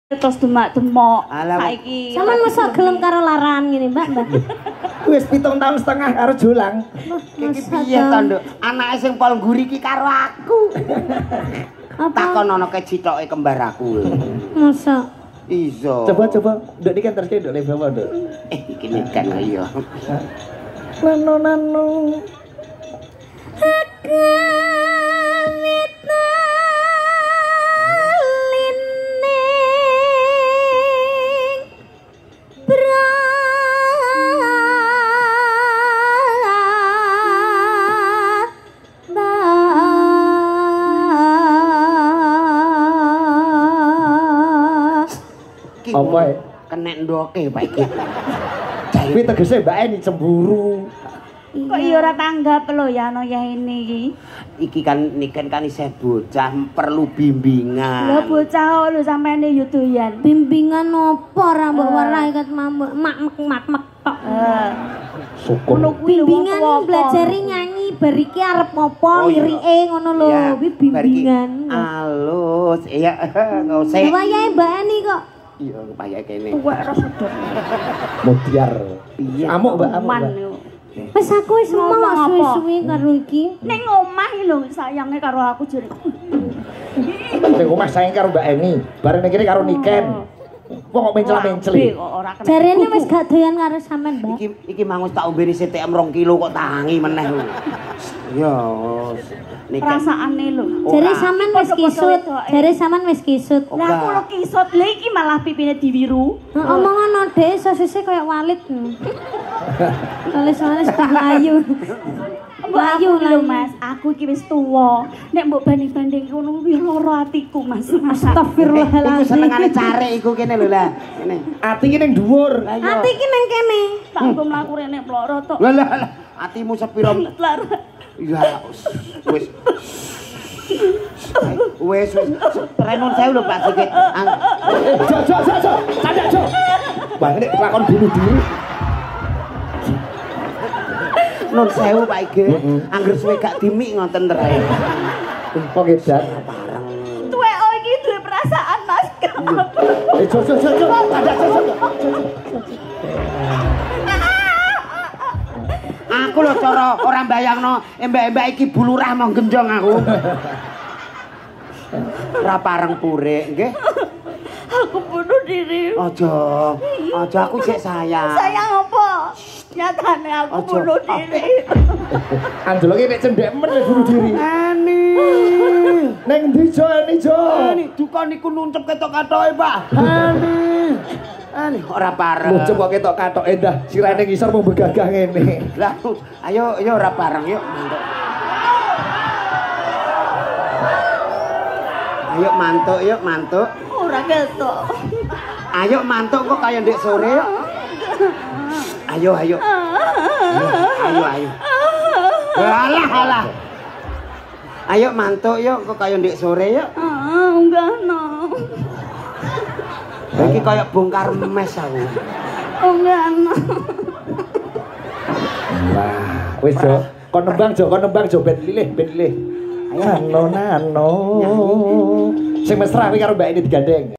Terus demak-demok saiki. Sampeyan mosok gelem karo larangan ngene, Mbak, Mbak. Wis 7 tahun setengah karo Jolang. Iki piye to, Nduk? Anake sing pol ngguri iki karo aku. Takon ana kecitoke kembar aku. Mosok. Iso. Coba, Nduk iki kan terus Nduk le bawa, Nduk. Iki nikan iya. Nano. Apa ya? Kenek ndoke Pak iki. Kuwi tegese Mbak Eni cemburu. Kok iya ora tanggap lho ya ana ya ini iki. Iki kan niken kan isih bocah perlu bimbingan. Lho bocah lho sampene yo doyan. Bimbingan opo ra mbok warai kat mak tok. Syukur. Bimbingan belajari nyanyi bar iki arep opo lirike ngono lho. Kuwi bimbingan. Alus, iya enggak usah. Wayahe Mbak Eni kok. Iya, kaya kene. Tuwek ra sedot. Mutiar. Piye? Amuk, Mbak, amuk. Wis aku wis mau suwi-suwi karo iki. Ning omah lho sayange karo aku jare. Ning omah sayang karo Mbak Eni, bareng ning kene karo Niken. Wong kok mencel-menceli. Jarene wis gak doyan karo sampean, Mbak. Iki mangus tak ombeni STM 2 kilo kok tangi meneh lho. Ya, perasaane lho. Jare sampean wis kisut. Jare sampean wis kisut. Lah aku lho kisut. Lah iki malah pipine diwiru. Omongan dhek sosise koyo walit. Soale-soale ayu. Ayu lho Mas, aku iki wis tuwa. Nek mbok banding-banding ngono kuwi lara atiku Mas. Astagfirullahaladzim. Iku senengane cari iku kene lho lah. Kene. Ati iki ning dhuwur. Ati iki ning kene. Tak nggo mlaku rene ploro tok. Lah atimu sepiro? Ya wis. Wis. Renon saya lho Pak Sikit. Jok. Kandak, Jok. Wah, nek lakon bunuh diri. Nun sewu Pak Ige. Angger suwe gak dimik ngoten terus. Kok edan. Bareng. Tuwek iki duwe perasaan Mas. Jok. Kandak, Jok. Aku lho cara ora mbayangno embak-embak iki bulurah mau gendong aku. Ora pareng purik, nggih. Aku bunuh diri. Aja aku sik sayang. Sayang apa? Nyatane aku bunuh diri. Anjlok iki nek cendhek men bunuh diri. Ani. Ning ndi Jo, Eni Jo? Ani duka niku nuncep ketok-katoke, Pak. Ani ora pareng. Muncep kok ketok katoke dah. Sirane ngisor mau begagah ngene. Lah, ayo ora pareng yuk, mantuk. Ayo mantuk. Ora ketok. Ayo mantuk kok kaya ndek sore yuk. Ayo. Ayo. Alah. Ayo mantuk yuk kok kaya ndek sore yuk. Enggak no. Iki kaya bongkar mes aku. Enggak no. Wah, wis Jo. Kon nembang Jo ben lilih. Nano. Sing mesra kuwi karo Mbak Eni digandeng.